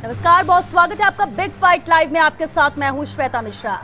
नमस्कार, बहुत स्वागत है आपका बिग फाइट लाइव में। आपके साथ मैं हूं श्वेता मिश्रा।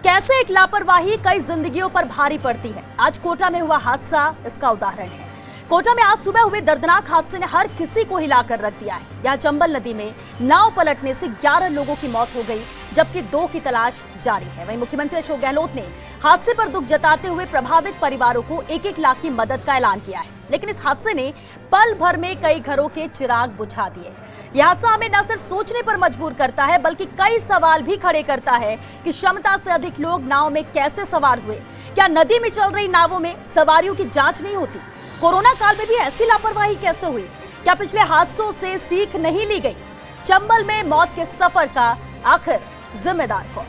कैसे एक लापरवाही कई जिंदगियों पर भारी पड़ती है, आज कोटा में हुआ हादसा इसका उदाहरण है। कोटा में आज सुबह हुए दर्दनाक हादसे ने हर किसी को हिलाकर रख दिया है। यहाँ चंबल नदी में नाव पलटने से 11 लोगों की मौत हो गई, जबकि 2 की तलाश जारी है। वहीं मुख्यमंत्री अशोक गहलोत ने हादसे पर दुख जताते हुए प्रभावित परिवारों को 1-1 लाख की मदद का ऐलान किया है। लेकिन इस हादसे ने पल भर में कई घरों के चिराग बुझा दिए। यह हादसा हमें न सिर्फ सोचने पर मजबूर करता है, बल्कि कई सवाल भी खड़े करता है कि क्षमता से अधिक लोग नाव में कैसे सवार हुए। क्या नदी में चल रही नावों में सवारियों की जांच नहीं होती? कोरोना काल में भी ऐसी लापरवाही कैसे हुई? क्या पिछले हादसों से सीख नहीं ली गई? चंबल में मौत के सफर का आखिर जिम्मेदार कौन?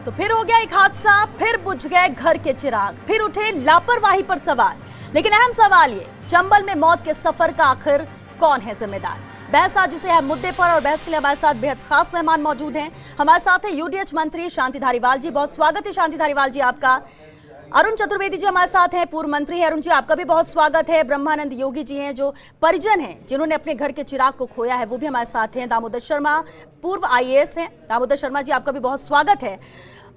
तो फिर हो गया एक हादसा, फिर बुझ गए घर के चिराग, फिर उठे लापरवाही पर सवाल। लेकिन अहम सवाल ये, चंबल में मौत के सफर का आखिर कौन है जिम्मेदार? बहस आज इसे है मुद्दे पर, और बहस के लिए हमारे साथ बेहद खास मेहमान मौजूद हैं। हमारे साथ है यूडीएच मंत्री शांति धारीवाल जी। बहुत स्वागत है शांति धारीवाल जी आपका। अरुण चतुर्वेदी जी हमारे साथ हैं, पूर्व मंत्री हैं। अरुण जी आपका भी बहुत स्वागत है। ब्रह्मानंद योगी जी हैं, जो परिजन हैं जिन्होंने अपने घर के चिराग को खोया है, वो भी हमारे साथ हैं। दामोदर शर्मा पूर्व IAS हैं। दामोदर शर्मा जी आपका भी बहुत स्वागत है।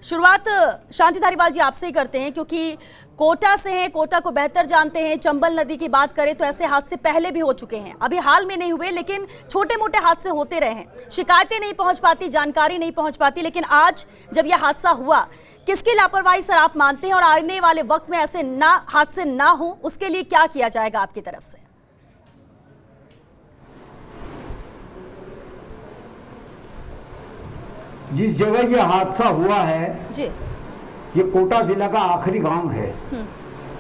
शुरुआत शांति धारीवाल जी आपसे ही करते हैं, क्योंकि कोटा से हैं, कोटा को बेहतर जानते हैं। चंबल नदी की बात करें तो ऐसे हादसे पहले भी हो चुके हैं, अभी हाल में नहीं हुए, लेकिन छोटे मोटे हादसे होते रहे हैं। शिकायतें नहीं पहुंच पाती, जानकारी नहीं पहुंच पाती, लेकिन आज जब यह हादसा हुआ, किसकी लापरवाही सर आप मानते हैं? और आने वाले वक्त में ऐसे हादसे ना हो, उसके लिए क्या किया जाएगा आपकी तरफ से? जिस जगह ये हादसा हुआ है जी, ये कोटा जिला का आखिरी गांव है।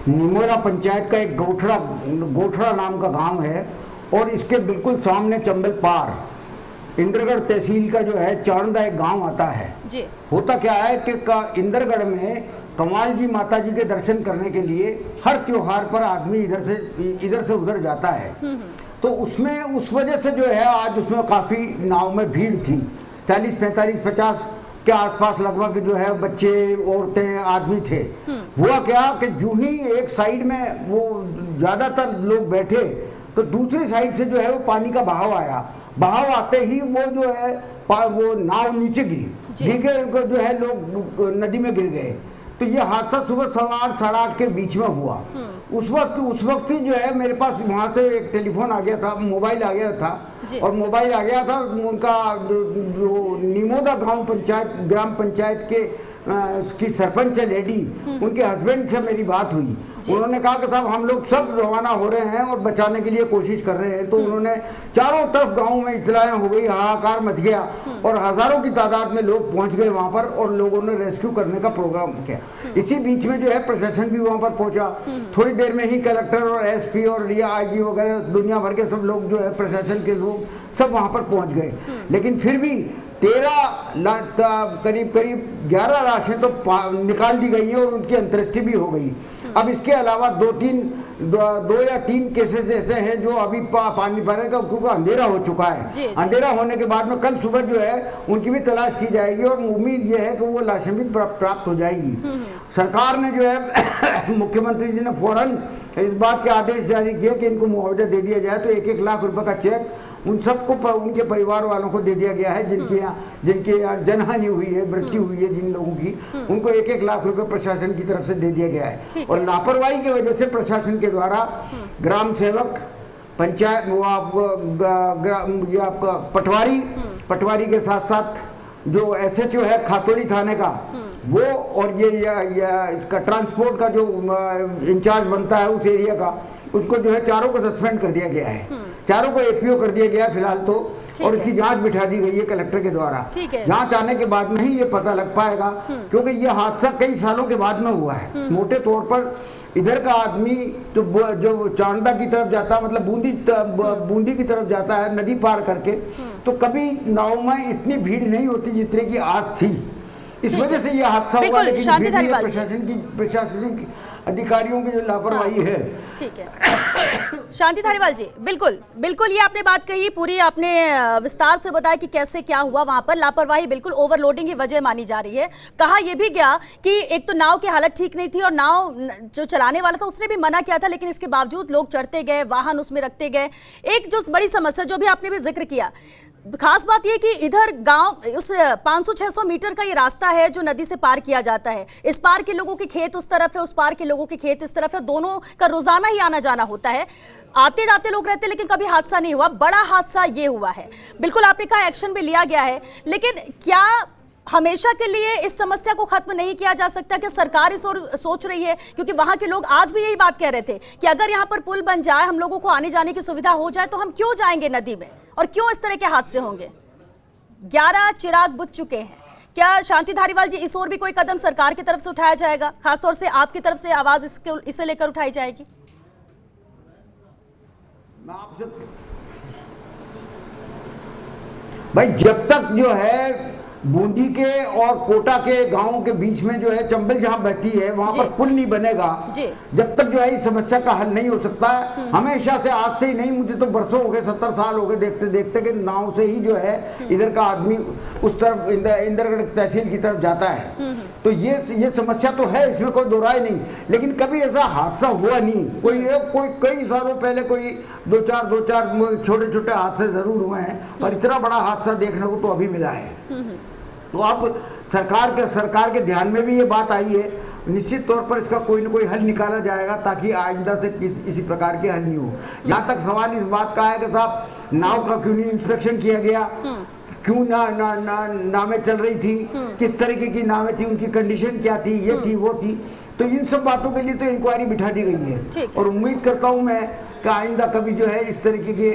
निमोरा पंचायत का एक गोठड़ा नाम का गांव है, और इसके बिल्कुल सामने चंबल पार इंद्रगढ़ तहसील का जो है चारंदा एक गांव आता है जी। होता क्या है कि इंद्रगढ़ में कमाल जी माता जी के दर्शन करने के लिए हर त्योहार पर आदमी इधर से उधर जाता है। तो उसमें उस वजह से जो है आज उसमें काफी नाव में भीड़ थी। 40, 45, 50 के आसपास लगभग जो है बच्चे, औरतें, आदमी थे। हुआ क्या कि जो ही एक साइड में वो ज्यादातर लोग बैठे, तो दूसरी साइड से जो है वो पानी का बहाव आया। बहाव आते ही वो जो है वो नाव नीचे गिर गए, जो है लोग नदी में गिर गए। तो ये हादसा सुबह 8:15, 8:30 के बीच में हुआ। उस वक्त ही जो है मेरे पास वहां से एक टेलीफोन आ गया था, मोबाइल आ गया था, और मोबाइल आ गया था उनका जो निमोदा ग्राम पंचायत की सरपंच है लेडी, उनके हस्बैंड से मेरी बात हुई। उन्होंने कहा कि साहब हम लोग सब रवाना हो रहे हैं और बचाने के लिए कोशिश कर रहे हैं। तो उन्होंने चारों तरफ गांव में इत्तलाएं हो गई, हाहाकार मच गया, और हजारों की तादाद में लोग पहुंच गए वहां पर, और लोगों ने रेस्क्यू करने का प्रोग्राम किया। इसी बीच में जो है प्रशासन भी वहां पर पहुंचा। थोड़ी देर में ही कलेक्टर और SP और IG वगैरह दुनिया भर के सब लोग जो है प्रशासन के लोग सब वहां पर पहुंच गए। लेकिन फिर भी 13 करीब 11 लाशें तो निकाल दी गई हैं, और उनकी अंत्येष्टि भी हो गई। अब इसके अलावा 2 या 3 केसेस ऐसे हैं जो अभी पानी भरेगा, क्योंकि अंधेरा हो चुका है। अंधेरा होने के बाद में कल सुबह जो है उनकी भी तलाश की जाएगी, और उम्मीद ये है कि वो लाशें भी प्राप्त हो जाएंगी। सरकार ने जो है मुख्यमंत्री जी ने फौरन इस बात के आदेश जारी किए कि इनको मुआवजा दे दिया जाए। तो 1-1 लाख रुपए का चेक उन सबको, उनके परिवार वालों को दे दिया गया है जिनकी यहाँ जनहानि हुई है, मृत्यु हुई है जिन लोगों की, उनको 1-1 लाख रुपए प्रशासन की तरफ से दे दिया गया है। और लापरवाही की वजह से प्रशासन के द्वारा ग्राम सेवक, पंचायत, आपका पटवारी के साथ साथ जो SHO है खातोली थाने का, वो, और ये ट्रांसपोर्ट का जो इंचार्ज बनता है उस एरिया का, उसको जो है चारों को सस्पेंड कर दिया गया है। चारों को APO कर दिया गया फिलहाल तो, और इसकी जांच बिठा दी गई है कलेक्टर के द्वारा। जांच आने के बाद में ही ये पता लग पाएगा, क्योंकि ये हादसा कई सालों के बाद में हुआ है। मोटे तौर पर इधर का आदमी जो चांदा की तरफ जाता, मतलब बूंदी की तरफ जाता है नदी पार करके, तो कभी नाव में इतनी भीड़ नहीं होती जितने की आज थी। इस वजह से ये हादसा हुआ। लेकिन प्रशासनिक अधिकारियों की जो लापरवाही है। ठीक है शांति धारीवाल जी, बिल्कुल बिल्कुल ये आपने बात कही, पूरी आपने विस्तार से बताया कि कैसे क्या हुआ वहां पर। लापरवाही बिल्कुल ओवरलोडिंग की वजह मानी जा रही है। कहा यह भी गया कि एक तो नाव की हालत ठीक नहीं थी और नाव जो चलाने वाला था उसने भी मना किया था, लेकिन इसके बावजूद लोग चढ़ते गए, वाहन उसमें रखते गए। एक जो बड़ी समस्या जो भी आपने भी जिक्र किया, खास बात यह कि इधर गांव उस 500-600 मीटर का ये रास्ता है जो नदी से पार किया जाता है। इस पार के लोगों के खेत उस तरफ है, उस पार के लोगों के खेत इस तरफ है, दोनों का रोजाना ही आना जाना होता है। आते जाते लोग रहते, लेकिन कभी हादसा नहीं हुआ। बड़ा हादसा ये हुआ है। बिल्कुल आपने कहा एक्शन भी लिया गया है, लेकिन क्या हमेशा के लिए इस समस्या को खत्म नहीं किया जा सकता? कि सरकार इस ओर सोच रही है? क्योंकि वहां के लोग आज भी यही बात कह रहे थे कि अगर यहाँ पर पुल बन जाए, हम लोगों को आने जाने की सुविधा हो जाए, तो हम क्यों जाएंगे नदी में और क्यों इस तरह के हादसे होंगे। 11 चिराग बुझ चुके हैं। क्या शांति धारीवाल जी इस ओर भी कोई कदम सरकार की तरफ से उठाया जाएगा? खासतौर से आपकी तरफ से आवाज इसे लेकर उठाई जाएगी? भाई जब तक जो है बूंदी के और कोटा के गांवों के बीच में जो है चंबल जहां बहती है वहां पर पुल नहीं बनेगा, जब तक जो है इस समस्या का हल नहीं हो सकता। हमेशा से, आज से ही नहीं, मुझे तो बरसों हो गए, 70 साल हो गए देखते देखते कि नाव से ही जो है इधर का आदमी उस तरफ इंदरगढ़ तहसील की तरफ जाता है। तो ये समस्या तो है, इसमें कोई दो राय नहीं। लेकिन कभी ऐसा हादसा हुआ नहीं। कोई कई सालों पहले कोई दो चार छोटे छोटे हादसे जरूर हुए हैं, और इतना बड़ा हादसा देखने को तो अभी मिला है। तो अब सरकार के ध्यान में भी ये बात आई है। निश्चित तौर पर इसका कोई ना कोई हल निकाला जाएगा, ताकि आइंदा से इसी प्रकार के हल नहीं हो। यहाँ तक सवाल इस बात का है कि साहब नाव का क्यों नहीं इंस्पेक्शन किया गया, क्यों नावें चल रही थी, किस तरीके की नावें थी, उनकी कंडीशन क्या थी, ये थी वो थी। तो इन सब बातों के लिए तो इंक्वायरी बिठा दी गई है, और उम्मीद करता हूँ मैं कि आइंदा कभी जो है इस तरीके की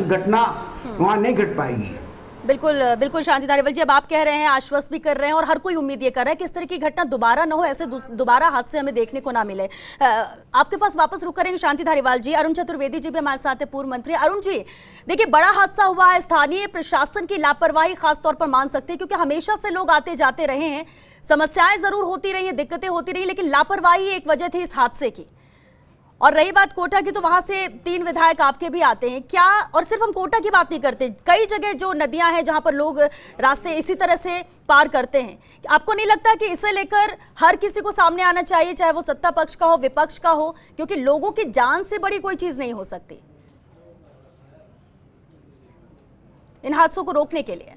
घटना वहाँ नहीं घट पाएगी। बिल्कुल बिल्कुल शांति धारीवाल जी, अब आप कह रहे हैं, आश्वस्त भी कर रहे हैं, और हर कोई उम्मीद ये कर रहा है कि इस तरह की घटना दोबारा ना हो, ऐसे दोबारा हादसे हमें देखने को ना मिले। आपके पास वापस रुक करेंगे शांति धारीवाल जी। अरुण चतुर्वेदी जी भी हमारे साथ है, पूर्व मंत्री। अरुण जी, देखिए बड़ा हादसा हुआ है, स्थानीय प्रशासन की लापरवाही खासतौर पर मान सकते हैं, क्योंकि हमेशा से लोग आते जाते रहे हैं, समस्याएं जरूर होती रही हैं, दिक्कतें होती रही, लेकिन लापरवाही एक वजह थी इस हादसे की। और रही बात कोटा की, तो वहां से 3 विधायक आपके भी आते हैं क्या? और सिर्फ हम कोटा की बात नहीं करते, कई जगह जो नदियां हैं जहां पर लोग रास्ते इसी तरह से पार करते हैं। आपको नहीं लगता कि इसे लेकर हर किसी को सामने आना चाहिए, चाहे वो सत्ता पक्ष का हो, विपक्ष का हो, क्योंकि लोगों की जान से बड़ी कोई चीज नहीं हो सकती इन हादसों को रोकने के लिए?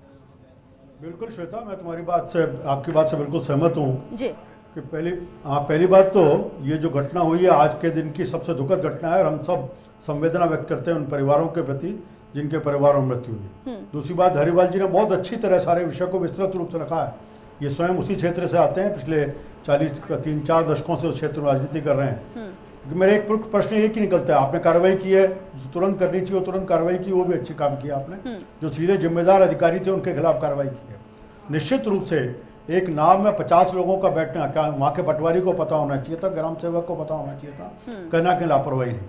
बिल्कुल श्वेता, मैं तुम्हारी बात से, आपकी बात से बिल्कुल सहमत हूँ जी। कि पहली बात तो ये जो घटना हुई है आज के दिन की सबसे दुखद घटना है, और हम सब संवेदना व्यक्त करते हैं उन परिवारों के प्रति जिनके परिवारों में मृत्यु हुई। दूसरी बात, धारीवाल जी ने बहुत अच्छी तरह सारे विषय को विस्तृत रूप से रखा है। ये स्वयं उसी क्षेत्र से आते हैं, पिछले 3-4 दशकों से उस क्षेत्र में राजनीति कर रहे हैं। मेरे एक प्रश्न एक ही निकलता है, आपने कार्रवाई की है, तुरंत करनी चाहिए, तुरंत कार्रवाई की, वो भी अच्छी काम किया आपने। जो सीधे जिम्मेदार अधिकारी थे उनके खिलाफ कार्रवाई की है। निश्चित रूप से एक नाव में 50 लोगों का बैठना, क्या वहाँ के पटवारी को पता होना चाहिए था, ग्राम सेवक को पता होना चाहिए था, कहना कि लापरवाही नहीं।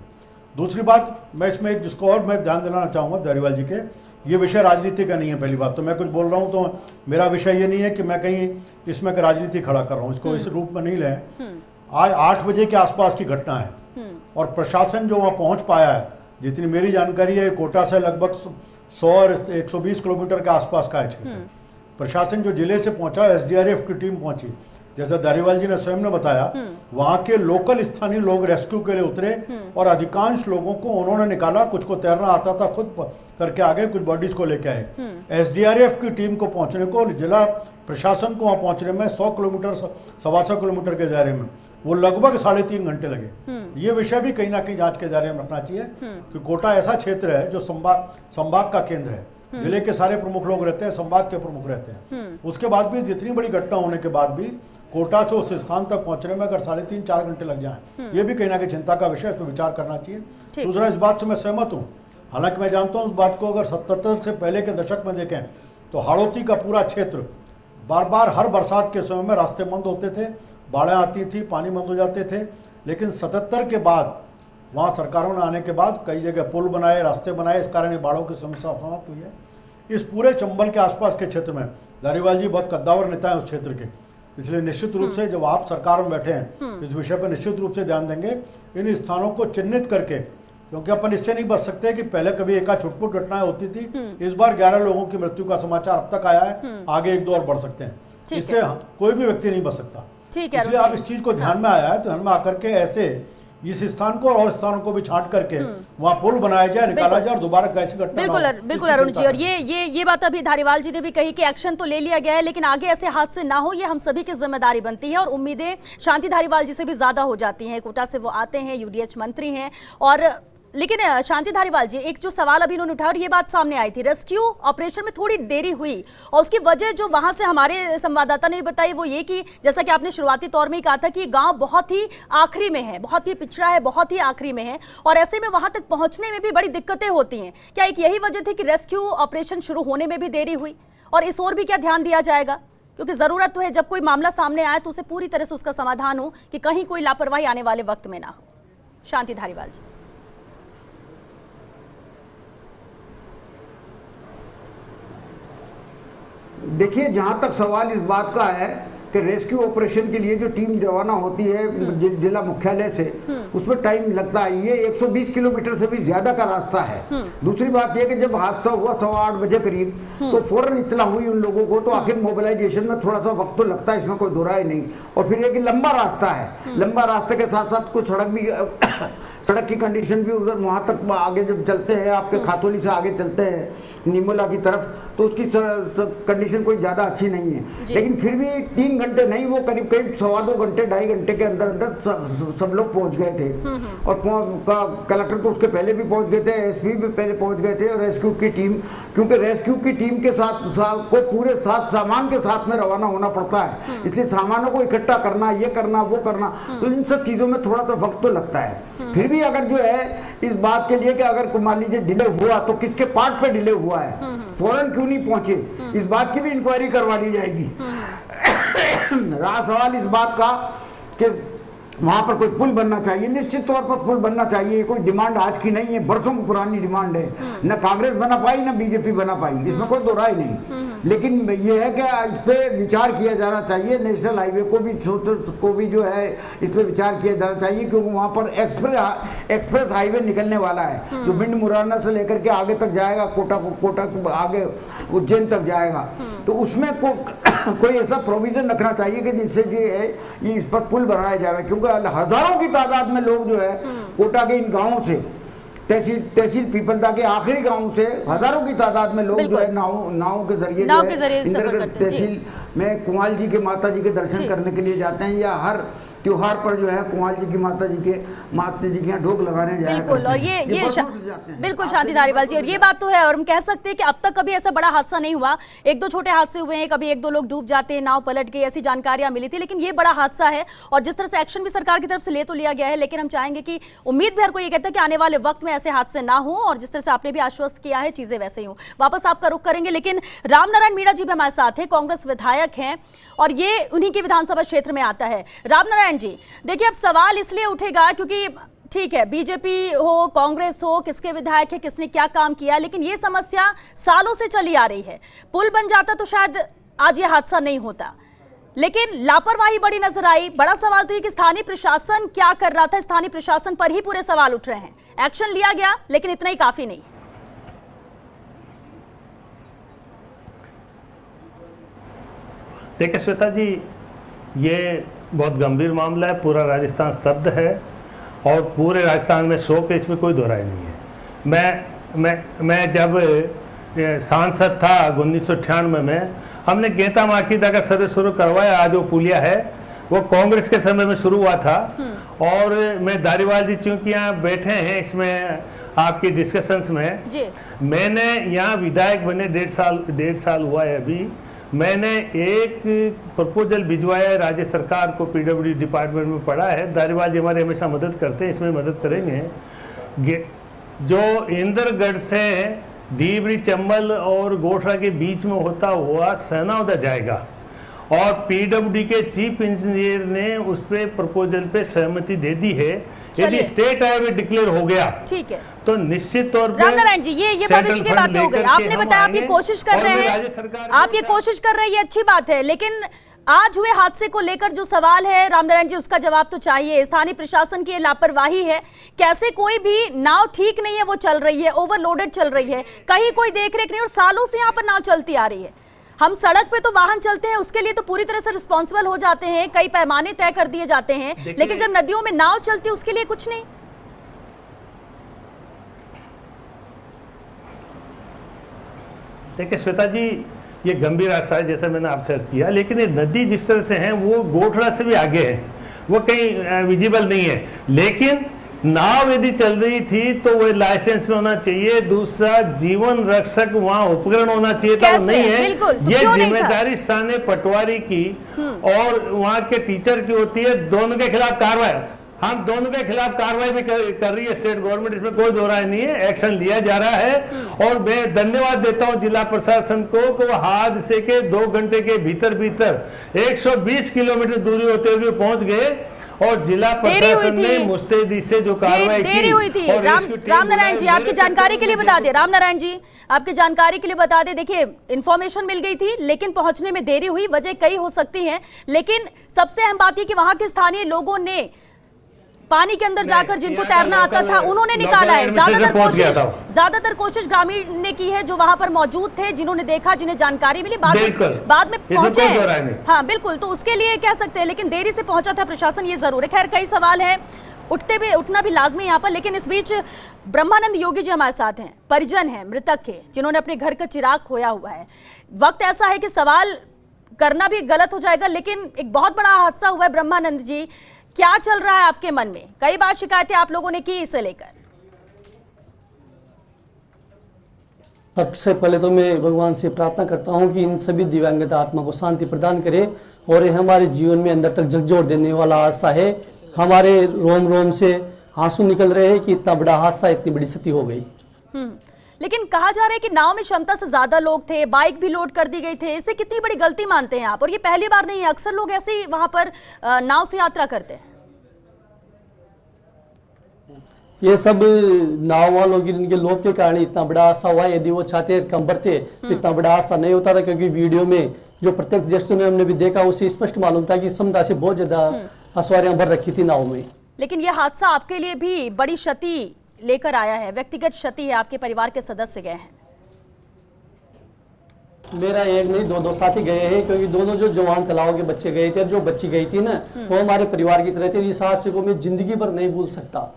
दूसरी बात, मैं इसमें एक जिसको और मैं ध्यान दिलाना चाहूँगा धारीवाल जी के, ये विषय राजनीति का नहीं है। पहली बात तो मैं कुछ बोल रहा हूँ तो मेरा विषय ये नहीं है कि मैं कहीं इसमें राजनीति खड़ा कर रहा हूँ, इसको इस रूप में नहीं लें। आज 8 बजे के आसपास की घटना है, और प्रशासन जो वहाँ पहुँच पाया है, जितनी मेरी जानकारी है, कोटा से लगभग 100 और 120 किलोमीटर के आसपास का है। प्रशासन जो जिले से पहुंचा, एसडीआरएफ की टीम पहुंची, जैसा धारीवाल जी ने स्वयं ने बताया, वहां के लोकल स्थानीय लोग रेस्क्यू के लिए उतरे, और अधिकांश लोगों को उन्होंने निकाला। कुछ को तैरना आता था, खुद करके आ गए, कुछ बॉडीज को लेके आए। एसडीआरएफ की टीम को पहुंचने को, जिला प्रशासन को वहां पहुंचने में 100 किलोमीटर 125 किलोमीटर के दायरे में वो लगभग 3.5 घंटे लगे। ये विषय भी कहीं ना कहीं जांच के दायरे में रखना चाहिए, कि कोटा ऐसा क्षेत्र है जो संभाग का केंद्र है। जिले के सारे प्रमुख लोग रहते हैं, संभाग के प्रमुख रहते हैं। उसके बाद भी जितनी बड़ी घटना होने के बाद भी कोटा से उस स्थान तक पहुंचने में अगर 3.5-4 घंटे लग जाएं, ये भी कहीं ना कहीं चिंता का विषय, इस पर विचार करना चाहिए। दूसरा, इस बात से मैं सहमत हूँ, हालांकि मैं जानता हूँ उस बात को, अगर 77 से पहले के दशक में देखें तो हाड़ौती का पूरा क्षेत्र बार बार हर बरसात के समय में रास्ते बंद होते थे, बाढ़ें आती थी, पानी बंद हो जाते थे। लेकिन 77 के बाद वहाँ सरकारों ने आने के बाद कई जगह पुल बनाए, रास्ते बनाए, इस कारण बाढ़ों की समस्या समाप्त हुई है। इस पूरे चंबल के आसपास के क्षेत्र में धारीवाल जी बहुत कद्दावर नेता है उस क्षेत्र के, इसलिए निश्चित रूप से जब आप सरकार में बैठे हैं इस विषय पर निश्चित रूप से ध्यान देंगे, इन स्थानों को चिन्हित करके, क्योंकि अपन इससे नहीं बच सकते कि पहले कभी एक छुटपुट घटनाएं होती थी, इस बार 11 लोगों की मृत्यु का समाचार अब तक आया है, आगे 1-2 और बढ़ सकते हैं, इससे कोई भी व्यक्ति नहीं बच सकता। इसलिए आप इस चीज को ध्यान में आया है, ध्यान में आकर के ऐसे इस स्थान को और स्थानों को भी छांट करके वहां पुल बनाया जाए, निकाला जाए और दोबारा कैसी घटना। बिल्कुल अरुण जी, और ये बात अभी धारीवाल जी ने भी कही कि एक्शन तो ले लिया गया है, लेकिन आगे ऐसे हादसे ना हो, ये हम सभी की जिम्मेदारी बनती है। और उम्मीदें शांति धारीवाल जी से भी ज्यादा हो जाती हैं। कोटा से वो आते हैं, यूडीएच मंत्री हैं, और लेकिन शांति धारीवाल जी, एक जो सवाल अभी उन्होंने उठाया और ये बात सामने आई थी, रेस्क्यू ऑपरेशन में थोड़ी देरी हुई और उसकी वजह जो वहां से हमारे संवाददाता ने बताई वो ये कि जैसा कि आपने शुरुआती तौर में ही कहा था कि गांव बहुत ही आखिरी में है, बहुत ही पिछड़ा है, बहुत ही आखिरी में है, और ऐसे में वहां तक पहुंचने में भी बड़ी दिक्कतें होती हैं। क्या एक यही वजह थी कि रेस्क्यू ऑपरेशन शुरू होने में भी देरी हुई? और इस ओर भी क्या ध्यान दिया जाएगा, क्योंकि जरूरत तो है जब कोई मामला सामने आए तो उसे पूरी तरह से उसका समाधान हो कि कहीं कोई लापरवाही आने वाले वक्त में ना हो। शांति धारीवाल जी। देखिए, जहां तक सवाल इस बात का है कि रेस्क्यू ऑपरेशन के लिए जो टीम रवाना होती है जिला मुख्यालय से, उसमें टाइम लगता है। ये 120 किलोमीटर से भी ज्यादा का रास्ता है। दूसरी बात यह कि जब हादसा हुआ 8:15 बजे करीब, तो फौरन इत्तला हुई उन लोगों को, तो आखिर मोबिलाइजेशन में थोड़ा सा वक्त तो लगता है, इसमें कोई दो राय नहीं। और फिर एक लंबा रास्ता है, लंबा रास्ते के साथ साथ कुछ सड़क की कंडीशन भी उधर वहां तक आगे जब चलते हैं, आपके खातोली से आगे चलते हैं निमोला की तरफ, तो उसकी कंडीशन कोई ज़्यादा अच्छी नहीं है। लेकिन फिर भी 3 घंटे नहीं, वो करीब 2.25 घंटे 2.5 घंटे के अंदर अंदर सब लोग पहुंच गए थे। और कलेक्टर तो उसके पहले भी पहुंच गए थे, एसपी भी पहले पहुंच गए थे, और रेस्क्यू की टीम, क्योंकि रेस्क्यू की टीम के साथ को पूरे साथ सामान के साथ में रवाना होना पड़ता है, इसलिए सामानों को इकट्ठा करना, ये करना, वो करना, तो इन सब चीज़ों में थोड़ा सा वक्त तो लगता है। फिर भी अगर जो है इस बात के लिए कि अगर मान लीजिए डिले हुआ तो किसके पार्ट पे डिले हुआ है, फौरन क्यों नहीं पहुंचे, इस बात की भी इंक्वायरी करवा ली जाएगी। रहा सवाल इस बात का कि वहां पर कोई पुल बनना चाहिए, निश्चित तौर पर पुल बनना चाहिए। कोई डिमांड आज की नहीं है, बरसों की पुरानी डिमांड है, न कांग्रेस बना पाई न बीजेपी बना पाई, इसमें कोई दो राय नहीं। लेकिन ये है कि इस पे विचार किया जाना चाहिए, नेशनल हाईवे को भी जो है इस पे विचार किया जाना चाहिए, क्योंकि वहाँ पर एक्सप्रेस हाईवे निकलने वाला है, जो भिंड मुरैना से लेकर के आगे तक जाएगा, कोटा आगे उज्जैन तक जाएगा। तो उसमें कोई ऐसा प्रोविजन रखना चाहिए कि जिससे ये इस पर पुल बनाया जाए, क्योंकि हजारों की तादाद में लोग जो है कोटा के इन गांवों से, तहसील पीपलदा के आखिरी गांव से हजारों की तादाद में लोग जो है नाव के जरिए इंद्रगढ़ तहसील में कुंवाल जी के माता जी के दर्शन करने के लिए जाते हैं, या हर त्योहार पर जो है कुंवाल जी की माता जी के यहाँ ढोक लगाने जाया बिल्कुल। और ये बिल्कुल शांति धारीवाल जी, और ये बात तो है, और हम कह सकते हैं कि अब तक कभी ऐसा बड़ा हादसा नहीं हुआ। 1-2 छोटे हादसे हुए हैं, कभी 1-2 लोग डूब जाते हैं, नाव पलट गई, ऐसी जानकारियां मिली थी, लेकिन ये बड़ा हादसा है। और जिस तरह से एक्शन भी सरकार की तरफ से ले तो लिया गया है, लेकिन हम चाहेंगे कि उम्मीद भी हर कोई ये कहता है कि आने वाले वक्त में ऐसे हादसे ना हो, और जिस तरह से आपने भी आश्वस्त किया है चीजें वैसे ही हो। वापस आपका रुख करेंगे, लेकिन रामनारायण मीणा जी भी हमारे साथ है, कांग्रेस विधायक हैं, और ये उन्हीं के विधानसभा क्षेत्र में आता है। रामनारायण जी, देखिए अब सवाल इसलिए उठेगा क्योंकि ठीक है, बीजेपी हो, कांग्रेस हो, किसके विधायक है, किसने क्या काम किया, लेकिन ये समस्या सालों से चली आ रही है। पुल बन जाता तो शायद आज ये हादसा नहीं होता, लेकिन लापरवाही बड़ी नजर आई। बड़ा सवाल तो ये कि स्थानीय प्रशासन क्या कर रहा था, स्थानीय प्रशासन पर ही पूरे सवाल उठ रहे हैं। एक्शन लिया गया, लेकिन इतना ही काफी नहीं। देखिए श्वेता जी, ये बहुत गंभीर मामला है, पूरा राजस्थान स्तब्ध है, और पूरे राजस्थान में शोक है, इसमें कोई दो राय नहीं है। मैं जब सांसद था 1998 में, हमने गेता माखीदा का सर्वे शुरू करवाया। आज वो पुलिया है, वो कांग्रेस के समय में शुरू हुआ था, और मैं धारीवाल जी चूंकि यहाँ बैठे हैं इसमें आपकी डिस्कशंस में, मैंने यहाँ विधायक बने 1.5 साल हुआ है अभी। मैंने एक प्रपोजल भिजवाया है राज्य सरकार को, पीडब्ल्यूडी डिपार्टमेंट में पड़ा है। धारीवाल जी हमारे हमेशा मदद करते हैं, इसमें मदद करेंगे। जो इंद्रगढ़ से डीबरी, चंबल और गोठरा के बीच में होता हुआ सनाउदा जाएगा, और पीडब्ल्यूडी के चीफ इंजीनियर ने उस पे प्रपोजल पे सहमति दे दी है। यदि स्टेट हाईवे डिक्लेयर हो गया, ठीक है, तो निश्चित तौर पर रामनारायण जी ये भविष्य की बातें हो गई। आपने बताया आप ये कोशिश कर रहे हैं, आप ये कोशिश कर रहे हैं, ये अच्छी बात है, लेकिन आज हुए हादसे को लेकर जो सवाल है रामनारायण जी, उसका जवाब तो चाहिए। स्थानीय प्रशासन की लापरवाही है, कैसे कोई भी नाव ठीक नहीं है, वो चल रही है, ओवरलोडेड चल रही है, कहीं कोई देख रेख नहीं, और सालों से यहाँ पर नाव चलती आ रही है। हम सड़क पे तो वाहन चलते हैं, उसके लिए तो पूरी तरह से रिस्पॉन्सिबल हो जाते हैं, कई पैमाने तय कर दिए जाते हैं, लेकिन जब नदियों में नाव चलती है उसके लिए कुछ नहीं। देखिए श्वेता जी, ये गंभीर हादसा है जैसे मैंने आपसे अर्ज किया, लेकिन ये नदी जिस तरह से है वो गोठड़ा से भी आगे है, वो कहीं विजिबल नहीं है। लेकिन नाव यदि चल रही थी तो वो लाइसेंस में होना चाहिए, दूसरा जीवन रक्षक वहां उपकरण होना चाहिए, तो नहीं है। तो ये जिम्मेदारी स्थानीय पटवारी की और वहां के टीचर की होती है। दोनों के खिलाफ कार्रवाई, हम दोनों के खिलाफ कार्रवाई भी कर रही है स्टेट गवर्नमेंट, इसमें कोई दो राय नहीं है, एक्शन लिया जा रहा है। और मैं धन्यवाद देता हूं जिला प्रशासन को हादसे के 2 घंटे के भीतर 120 किलोमीटर दूरी होते हुए पहुंच गए और जिला प्रशासन ने मुस्तैदी से जो कार्रवाई की। देरी हुई थी। रामनारायण जी, आपकी जानकारी के लिए बता दें, रामनारायण जी आपकी जानकारी के लिए बता दें, देखिए इन्फॉर्मेशन मिल गई थी लेकिन पहुंचने में देरी हुई, वजह कई हो सकती है, लेकिन सबसे अहम बात यह कि वहां के स्थानीय लोगों ने पानी के अंदर जाकर जिनको तैरना आता था उन्होंने निकाला है। ज्यादातर कोशिश ग्रामीण ने की है जो वहां पर मौजूद थे, जिन्होंने देखा, जिन्हें जानकारी मिली, बाद में पहुंचे। हाँ बिल्कुल, तो उसके लिए कह सकते हैं, लेकिन देरी से पहुंचा था प्रशासन, ये जरूर है। खैर कई सवाल है, उठना भी लाजमी यहाँ पर, लेकिन इस बीच ब्रह्मानंद योगी जी हमारे साथ हैं, परिजन हैं मृतक के, जिन्होंने अपने घर का चिराग खोया हुआ है। वक्त ऐसा है कि सवाल करना भी गलत हो जाएगा, लेकिन एक बहुत बड़ा हादसा हुआ है। ब्रह्मानंद जी, क्या चल रहा है आपके मन में? कई बार शिकायतें आप लोगों ने की इसे लेकर। सबसे पहले तो मैं भगवान से प्रार्थना करता हूं कि इन सभी दिव्यांगत आत्मा को शांति प्रदान करे, और ये हमारे जीवन में अंदर तक झकझोर देने वाला हादसा है। हमारे रोम रोम से आंसू निकल रहे हैं कि इतना बड़ा हादसा, इतनी बड़ी क्षति हो गई। लेकिन कहा जा रहा है कि नाव में क्षमता से ज्यादा लोग थे, बाइक भी लोड कर दी गई थे, इसे कितनी बड़ी गलती मानते हैं आप? और ये पहली बार नहीं है, अक्सर लोग ऐसे ही वहां पर नाव से यात्रा करते हैं। ये सब नाव वालों की, इनके लोभ के कारण इतना बड़ा हादसा हुआ। यदि वो चाहते कम बढ़ते तो इतना बड़ा हादसा नहीं होता था, क्योंकि वीडियो में जो प्रत्यक्षदर्शियों ने हमने भी देखा उसे स्पष्ट मालूम था कि क्षमता से बहुत ज्यादा सवारियां भर रखी थी नाव में। लेकिन यह हादसा आपके लिए भी बड़ी क्षति लेकर आया है, व्यक्तिगत क्षति है, आपके परिवार के सदस्य गए हैं। मेरा एक नहीं, दो साथी गए हैं, क्योंकि दोनों जो जवान तालाब के बच्चे गए थे, जो बच्ची गई थी ना, वो हमारे परिवार की तरह थे। इस हादसे को मैं जिंदगी भर नहीं भूल सकता।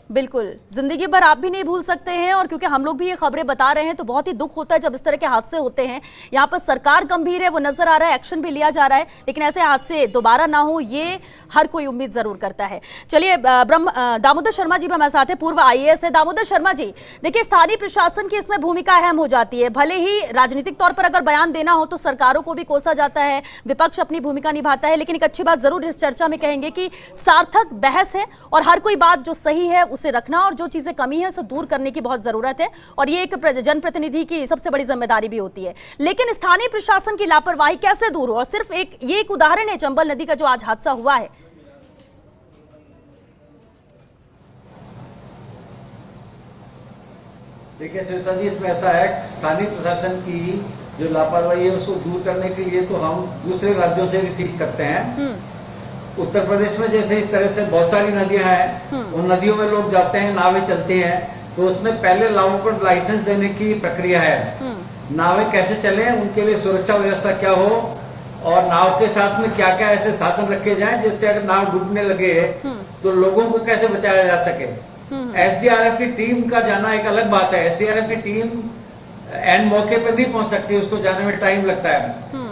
बिल्कुल, जिंदगी भर आप भी नहीं भूल सकते हैं, और क्योंकि हम लोग भी ये खबरें बता रहे हैं तो बहुत ही दुख होता है जब इस तरह के हादसे होते हैं। यहाँ पर सरकार गंभीर है, वो नजर आ रहा है, एक्शन भी लिया जा रहा है, लेकिन ऐसे हादसे दोबारा ना हो ये हर कोई उम्मीद जरूर करता है। चलिए, दामोदर शर्मा जी भी हमारे साथ है, पूर्व IAS है। दामोदर शर्मा जी, देखिए स्थानीय प्रशासन की इसमें भूमिका अहम हो जाती है। भले ही राजनीतिक तौर पर अगर बयान देना हो तो सरकारों को भी कोसा जाता है, विपक्ष अपनी भूमिका निभाता है, लेकिन एक अच्छी बात जरूर इस चर्चा में कहेंगे कि सार्थक बहस है और हर कोई बात जो सही है उसे रखना, और जो चीजें कमी है उसे दूर करने की बहुत जरूरत है, और ये एक जनप्रतिनिधि की सबसे बड़ी जिम्मेदारी भी होती है। लेकिन स्थानीय प्रशासन की लापरवाही कैसे दूर हो? और सिर्फ ये एक उदाहरण है चंबल नदी का जो आज हादसा हुआ है। देखिए श्वेता जी, इसमें ऐसा है, स्थानीय प्रशासन की जो लापरवाही है उसको दूर करने के लिए तो हम दूसरे राज्यों से भी सीख सकते हैं। उत्तर प्रदेश में जैसे इस तरह से बहुत सारी नदियां हैं, उन नदियों में लोग जाते हैं, नावें चलती हैं, तो उसमें पहले नावों पर लाइसेंस देने की प्रक्रिया है। नावें कैसे चले, उनके लिए सुरक्षा व्यवस्था क्या हो, और नाव के साथ में क्या क्या ऐसे साधन रखे जाएं जिससे अगर नाव डूबने लगे तो लोगों को कैसे बचाया जा सके। SDRF की टीम का जाना एक अलग बात है। SDRF की टीम एंड मौके पर नहीं पहुंच सकती, उसको जाने में टाइम लगता है,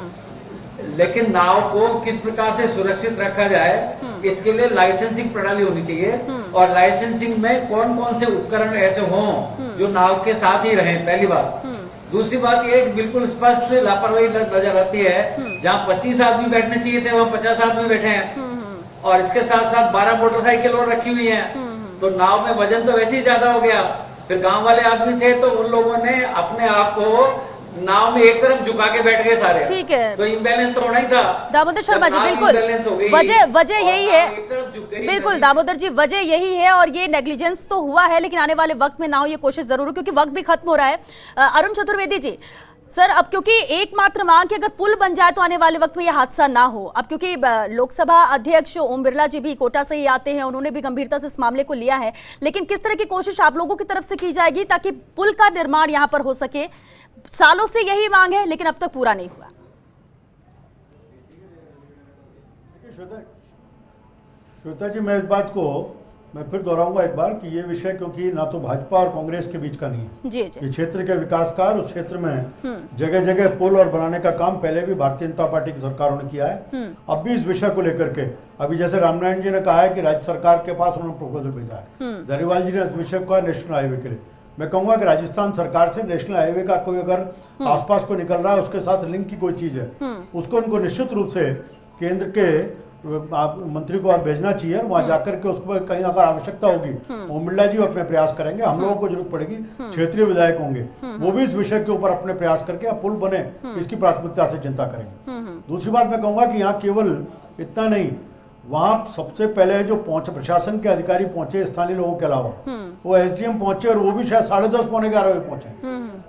लेकिन नाव को किस प्रकार से सुरक्षित रखा जाए इसके लिए लाइसेंसिंग प्रणाली होनी चाहिए, और लाइसेंसिंग में कौन कौन से उपकरण ऐसे हों जो नाव के साथ ही रहें, पहली बात। दूसरी बात ये बिल्कुल स्पष्ट लापरवाही नजर आती है, जहाँ 25 आदमी बैठने चाहिए थे वहाँ 50 आदमी बैठे हैं, और इसके साथ साथ 12 मोटरसाइकिल और रखी हुई है, तो नाव में वजन तो वैसे ही ज्यादा हो गया। फिर गांव वाले आदमी थे तो उन लोगों ने अपने आप को नाव में एक तरफ झुका के बैठ गए सारे। ठीक है, तो इम्बैलेंस तो होना ही था। दामोदर शर्मा जी, बिल्कुल वजह यही है, बिल्कुल दामोदर जी, वजह यही है, और ये नेग्लिजेंस तो हुआ है, लेकिन आने वाले वक्त में ना हो ये कोशिश जरूर हो, क्योंकि वक्त भी खत्म हो रहा है। अरुण चतुर्वेदी जी, सर अब क्योंकि एकमात्र मांग कि अगर पुल बन जाए तो आने वाले वक्त में यह हादसा ना हो। अब क्योंकि लोकसभा अध्यक्ष ओम बिरला जी भी कोटा से ही आते हैं, उन्होंने भी गंभीरता से इस मामले को लिया है, लेकिन किस तरह की कोशिश आप लोगों की तरफ से की जाएगी ताकि पुल का निर्माण यहां पर हो सके? सालों से यही मांग है लेकिन अब तक पूरा नहीं हुआ। श्वेता जी, मैं इस बात को मैं फिर दोहराऊंगा एक बार कि ये विषय क्योंकि ना तो भाजपा और कांग्रेस के बीच का नहीं है। जी जी। ये क्षेत्र के विकास का, उस क्षेत्र में जगह जगह पुल और बनाने का काम पहले भी भारतीय जनता पार्टी की सरकारों ने किया है। अब भी इस विषय को लेकर के अभी जैसे रामनारायण जी ने कहा है कि राज्य सरकार के पास उन्होंने प्रपोजल भेजा है। धारीवाल जी ने इस विषय को कहा नेशनल हाईवे के लिए। मैं कहूंगा कि राजस्थान सरकार से नेशनल हाईवे का कोई अगर आसपास को निकल रहा है, उसके साथ लिंक की कोई चीज है, उसको उनको निश्चित रूप से केंद्र के मंत्री को आप भेजना चाहिए और वहां जाकर के उसको कहीं अगर आवश्यकता होगी ओम बिरला जी अपने प्रयास करेंगे, हम लोगों को जरूरत पड़ेगी, क्षेत्रीय विधायक होंगे वो भी इस विषय के ऊपर अपने प्रयास करके अब पुल बने इसकी प्राथमिकता से चिंता करेंगे। दूसरी बात मैं कहूंगा कि यहाँ केवल इतना नहीं, वहां सबसे पहले जो पहुंचे प्रशासन के अधिकारी पहुंचे स्थानीय लोगों के अलावा, वो एसडीएम पहुंचे और वो भी शायद 10:30 पौने 11 बजे पहुंचे।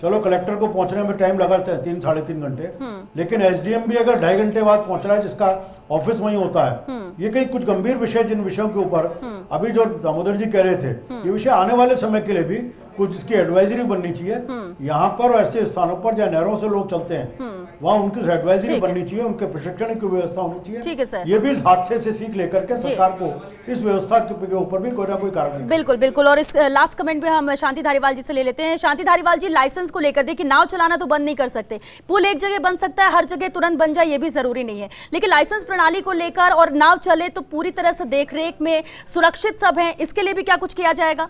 चलो कलेक्टर को पहुंचने में टाइम लगाते हैं 3 साढ़े 3 घंटे, लेकिन एसडीएम भी अगर 2.5 घंटे बाद पहुंच रहा है जिसका ऑफिस वहीं होता है। ये कई कुछ गंभीर विषय जिन विषयों के ऊपर अभी जो दामोदर जी कह रहे थे, ये विषय आने वाले समय के लिए भी कुछ इसकी एडवाइजरी बननी चाहिए। यहाँ पर ऐसे स्थानों पर जहाँ नहरों से लोग चलते हैं वहाँ उनकी एडवाइजरी बननी चाहिए, उनके प्रशिक्षण की व्यवस्था होनी चाहिए। ठीक है सर। ये भी इस हादसे से सीख लेकर के सरकार को इस व्यवस्था के ऊपर भी कोई ना कोई कार्रवाई। बिल्कुल बिल्कुल। और इस लास्ट कमेंट भी हम शांति धारीवाल जी से ले लेते हैं। शांति धारीवाल जी, लाइसेंस को लेकर देखिए, नाव चलाना तो बंद नहीं कर सकते, पुल एक जगह बन सकता है, हर जगह तुरंत बन जाए ये भी जरूरी नहीं है, लेकिन लाइसेंस प्रणाली को लेकर और नाव चले तो पूरी तरह से देखरेख में सुरक्षित सब है, इसके लिए भी क्या कुछ किया जाएगा?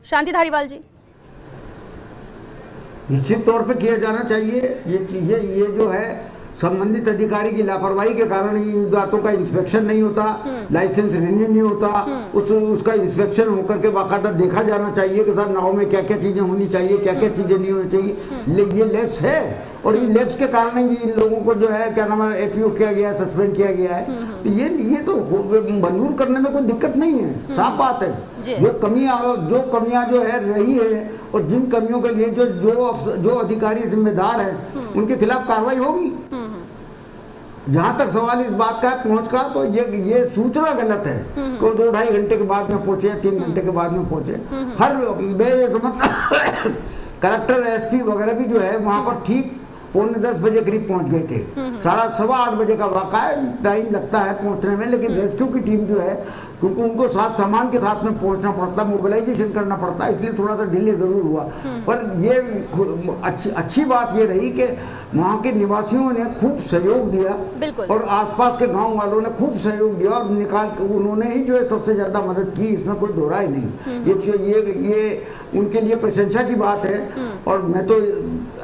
शांति धारीवाल जी। निश्चित तौर पे किया जाना चाहिए। ये जो है संबंधित अधिकारी की लापरवाही के कारण इन बातों का इंस्पेक्शन नहीं होता, लाइसेंस रिन्यू नहीं होता, उसका इंस्पेक्शन होकर के बाकायदा देखा जाना चाहिए कि साहब नाव में क्या क्या चीजें होनी चाहिए, क्या क्या चीजें नहीं होनी चाहिए। ये लैप्स है और ये लैप्स के कारण ही इन लोगों को जो है क्या नाम है एपीओ किया गया है, सस्पेंड किया गया है। तो ये तो मंजूर करने में कोई दिक्कत नहीं है, साफ बात है। जो कमियां जो है रही है और जिन कमियों के लिए जो अधिकारी जिम्मेदार हैं उनके खिलाफ कार्रवाई होगी। जहां तक सवाल इस बात का पहुंच का, तो ये सूचना गलत है कि 2-2.5 घंटे के बाद में पहुंचे, 3 घंटे के बाद में पहुंचे। हर मैं समझ कलेक्टर एसपी वगैरह भी जो है वहां पर ठीक 9:45 बजे करीब पहुंच गए थे। 7:15 बजे का वाक़ा है, टाइम लगता है पहुंचने में, लेकिन रेस्क्यू की टीम जो है क्योंकि उनको सामान के साथ में पहुंचना पड़ता, मोबिलाइजेशन करना पड़ता, इसलिए थोड़ा सा डिले जरूर हुआ। पर ये अच्छी बात ये रही कि वहाँ के निवासियों ने खूब सहयोग दिया और आसपास के गांव वालों ने खूब सहयोग दिया और उन्होंने ही जो है सबसे ज्यादा मदद की, इसमें कोई दोहराई नहीं। ये उनके लिए प्रशंसा की बात है और मैं तो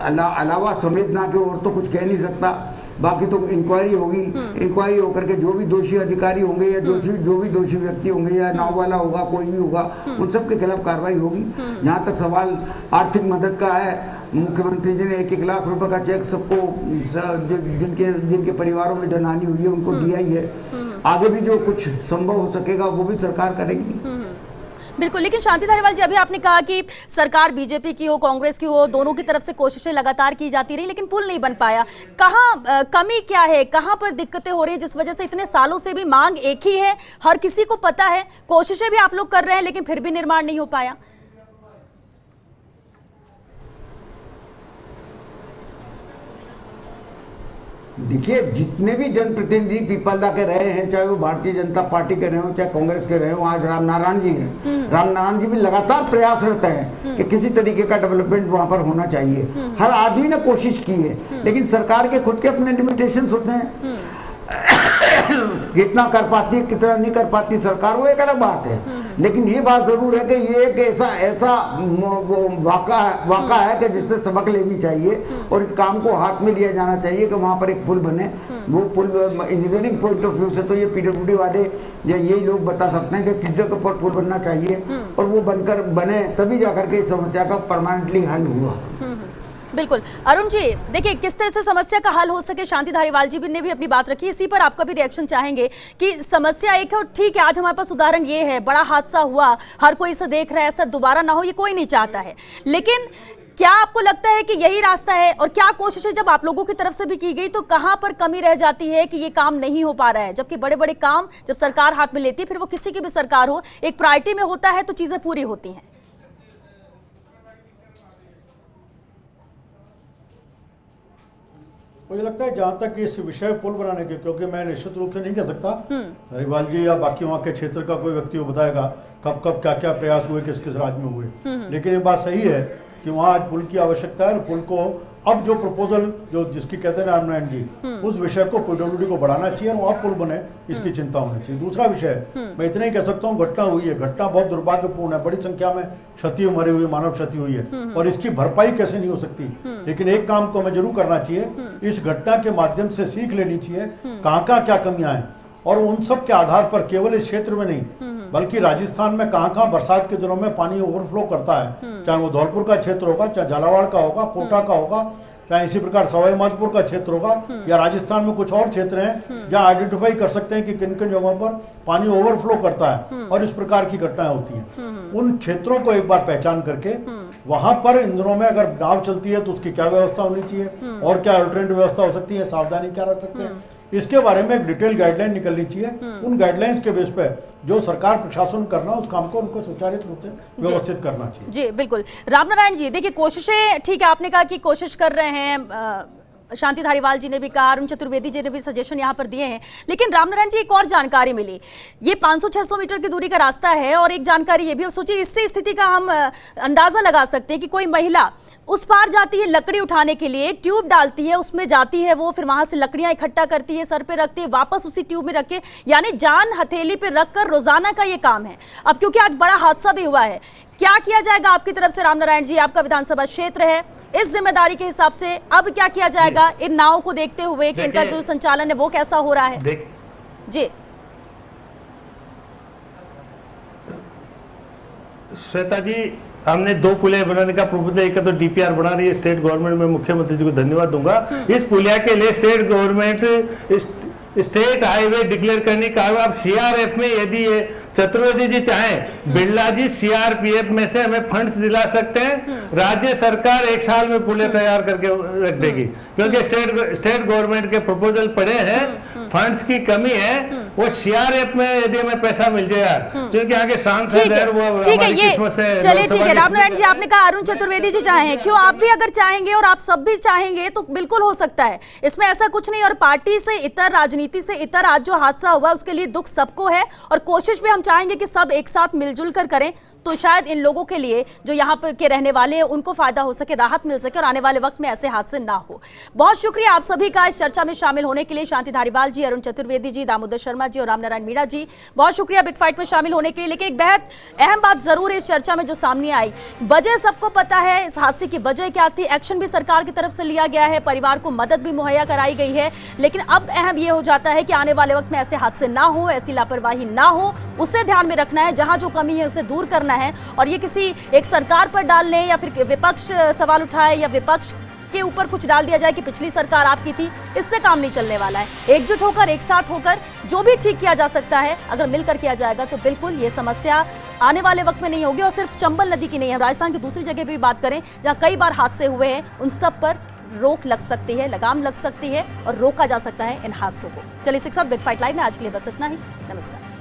अलावा संवेदना के और तो कुछ कह नहीं सकता। बाकी तो इंक्वायरी होगी, इंक्वायरी होकर के जो भी दोषी अधिकारी होंगे या जो भी दोषी व्यक्ति होंगे या नाव वाला होगा, कोई भी होगा, उन सब के खिलाफ कार्रवाई होगी। जहाँ तक सवाल आर्थिक मदद का है, मुख्यमंत्री जी ने 1-1 लाख रुपए का चेक सबको जिनके परिवारों में जनहानि हुई है उनको दिया ही है। आगे भी जो कुछ संभव हो सकेगा वो भी सरकार करेगी। बिल्कुल। लेकिन शांति धारीवाल जी, अभी आपने कहा कि सरकार बीजेपी की हो कांग्रेस की हो, दोनों की तरफ से कोशिशें लगातार की जाती रही लेकिन पुल नहीं बन पाया। कहाँ कमी क्या है, कहाँ पर दिक्कतें हो रही है जिस वजह से इतने सालों से भी मांग एक ही है, हर किसी को पता है, कोशिशें भी आप लोग कर रहे हैं लेकिन फिर भी निर्माण नहीं हो पाया? देखिए, जितने भी जनप्रतिनिधि पीपलदा के रहे हैं, चाहे वो भारतीय जनता पार्टी के रहे हो चाहे कांग्रेस के रहे हो, आज रामनारायण जी हैं, रामनारायण जी भी लगातार प्रयासरत हैं कि किसी तरीके का डेवलपमेंट वहां पर होना चाहिए। हर आदमी ने कोशिश की है, लेकिन सरकार के खुद के अपने लिमिटेशंस होते हैं। कितना कर पाती है कितना नहीं कर पाती सरकार, वो एक अलग बात है। लेकिन ये बात जरूर है कि ये एक ऐसा वाक़ा है कि जिससे सबक लेनी चाहिए और इस काम को हाथ में लिया जाना चाहिए कि वहाँ पर एक पुल बने। वो पुल इंजीनियरिंग पॉइंट ऑफ व्यू से तो ये पीडब्ल्यूडी वाले या यही लोग बता सकते हैं कि किस जगह पर पुल बनना चाहिए और वो बनकर बने तभी जाकर के इस समस्या का परमानेंटली हल हुआ। बिल्कुल। अरुण जी, देखिए किस तरह से समस्या का हल हो सके, शांति धारीवाल जी ने भी अपनी बात रखी, इसी पर आपका भी रिएक्शन चाहेंगे कि समस्या एक है और ठीक है, आज हमारे पास उदाहरण ये है, बड़ा हादसा हुआ, हर कोई इसे देख रहा है, ऐसा दोबारा ना हो ये कोई नहीं चाहता है, लेकिन क्या आपको लगता है कि यही रास्ता है, और क्या कोशिशें जब आप लोगों की तरफ से भी की गई तो कहां पर कमी रह जाती है कि ये काम नहीं हो पा रहा है? जबकि बड़े बड़े काम जब सरकार हाथ में लेती है, फिर वो किसी की भी सरकार हो, एक प्रायोरिटी में होता है तो चीजें पूरी होती हैं। मुझे लगता है जहाँ तक इस विषय पुल बनाने के, क्योंकि मैं निश्चित रूप से नहीं कह सकता, हरिवाल जी या बाकी वहाँ के क्षेत्र का कोई व्यक्ति वो बताएगा कब कब क्या क्या प्रयास हुए, किस किस राज्य में हुए, लेकिन ये बात सही है कि वहाँ आज पुल की आवश्यकता है। और पुल को अब जो प्रपोजल जो जिसकी कहते हैं रामनारायण जी, उस विषय को पीडब्ल्यूडी को बढ़ाना चाहिए और वहाँ पुल बने, इसकी चिंता होनी चाहिए। दूसरा विषय मैं इतना ही कह सकता हूँ, घटना हुई है, घटना बहुत दुर्भाग्यपूर्ण है, बड़ी संख्या में क्षति मरी हुई, मानव क्षति हुई है और इसकी भरपाई कैसे नहीं हो सकती। लेकिन एक काम तो हमें जरूर करना चाहिए, इस घटना के माध्यम से सीख लेनी चाहिए कहाँ कहाँ क्या कमियां हैं, और उन सब के आधार पर केवल इस क्षेत्र में नहीं बल्कि राजस्थान में कहाँ कहाँ बरसात के दिनों में पानी ओवरफ्लो करता है, चाहे वो धौलपुर का क्षेत्र होगा, चाहे झालावाड़ का होगा, कोटा का होगा, चाहे इसी प्रकार सवाई माधोपुर का क्षेत्र होगा, या राजस्थान में कुछ और क्षेत्र हैं जहाँ आइडेंटिफाई कर सकते हैं कि किन किन जगहों पर पानी ओवरफ्लो करता है और इस प्रकार की घटनाएं होती हैं। उन क्षेत्रों को एक बार पहचान करके वहां पर इन दिनों में अगर नाव चलती है तो उसकी क्या व्यवस्था होनी चाहिए और क्या अल्टरनेटिव व्यवस्था हो सकती है, सावधानी क्या रख सकते हैं, इसके बारे में एक डिटेल गाइडलाइन निकलनी चाहिए। उन गाइडलाइंस के बेस पे जो सरकार प्रशासन करना उस काम को उनको सुचारू रूप से व्यवस्थित करना चाहिए। जी बिल्कुल। रामनारायण जी, देखिए कोशिशें ठीक है, आपने कहा कि कोशिश कर रहे हैं, शांति धारीवाल जी ने भी कहा, अरुण चतुर्वेदी जी ने भी सजेशन यहाँ पर दिए हैं, लेकिन रामनारायण जी एक और जानकारी मिली, ये 500-600 मीटर की दूरी का रास्ता है, और एक जानकारी ये भी, अब सोचिए इससे स्थिति का हम अंदाजा लगा सकते हैं कि कोई महिला उस पार जाती है लकड़ी उठाने के लिए, ट्यूब डालती है, उसमें जाती है वो, फिर वहां से लकड़ियां इकट्ठा करती है, सर पे रखती है, वापस उसी ट्यूब में रख के, यानी जान हथेली पे रखकर रोजाना का ये काम है। अब क्योंकि आज बड़ा हादसा भी हुआ है, क्या किया जाएगा आपकी तरफ से रामनारायण जी? आपका विधानसभा क्षेत्र है, इस जिम्मेदारी के हिसाब से अब क्या किया जाएगा इन नावों को देखते हुए कि इनका जो संचालन है वो कैसा हो रहा है? जी श्वेता जी, हमने 2 पुलिया बनाने का प्रपोजल, एक तो डीपीआर बना रही है स्टेट गवर्नमेंट, में मुख्यमंत्री जी को धन्यवाद दूंगा। इस पुलिया के लिए state government state highway declare करने का, अब सीआरएफ में यदि ये चतुर्वेदी जी चाहें, बिरला जी सीआरपीएफ में से हमें फंड्स दिला सकते हैं, राज्य सरकार 1 साल में पुलिया तैयार करके रख देगी, क्योंकि स्टेट गवर्नमेंट के प्रपोजल पड़े हैं, फंड्स की कमी है, वो सीआरएफ में यदि हमें पैसा मिल जाए, क्योंकि यहाँ के सांसद है वो ठीक है, ये चलिए ठीक है। रामनारायण जी, आपने कहा अरुण चतुर्वेदी जी चाहें, क्यों आप भी अगर चाहेंगे और आप सब भी चाहेंगे तो बिल्कुल हो सकता है, इसमें ऐसा कुछ नहीं। और पार्टी से इतर, राजनीति से इतर, आज जो हादसा हुआ उसके लिए दुख सबको है, और कोशिश भी हम चाहेंगे कि सब एक साथ मिलजुल कर करें, तो शायद इन लोगों के लिए जो यहाँ पर के रहने वाले हैं उनको फायदा हो सके, राहत मिल सके, और आने वाले वक्त में ऐसे हादसे ना हो। बहुत शुक्रिया आप सभी का इस चर्चा में शामिल होने के लिए, शांति धारीवाल जी, अरुण चतुर्वेदी जी, दामोदर शर्मा जी और रामनारायण मीणा जी, बहुत शुक्रिया बिग फाइट में शामिल होने के लिए। लेकिन एक बेहद अहम बात जरूर इस चर्चा में जो सामने आई, वजह सबको पता है, इस हादसे की वजह क्या थी, एक्शन भी सरकार की तरफ से लिया गया है, परिवार को मदद भी मुहैया कराई गई है, लेकिन अब अहम यह हो जाता है कि आने वाले वक्त में ऐसे हादसे ना हो, ऐसी लापरवाही ना हो, उसे ध्यान में रखना है, जहां जो कमी है उसे दूर करना है, और ये किसी एक सरकार पर डालने या फिर विपक्ष सवाल उठाए या विपक्ष के ऊपर कुछ डाल दिया जाए कि पिछली सरकार आपकी थी, इससे काम नहीं चलने वाला है। एकजुट होकर, एक साथ होकर जो भी ठीक किया जा सकता है, अगर मिलकर किया जाएगा तो बिल्कुल ये समस्या आने वाले वक्त में नहीं होगी। और सिर्फ चंबल नदी की नहीं है, राजस्थान की दूसरी जगह भी बात करें जहां कई बार हादसे हुए हैं, उन सब पर रोक लग सकती है, लगाम लग सकती है और रोका जा सकता है इन हादसों को। चलिए 6 बिग फाइट लाइव में आज के लिए बस इतना ही। नमस्कार।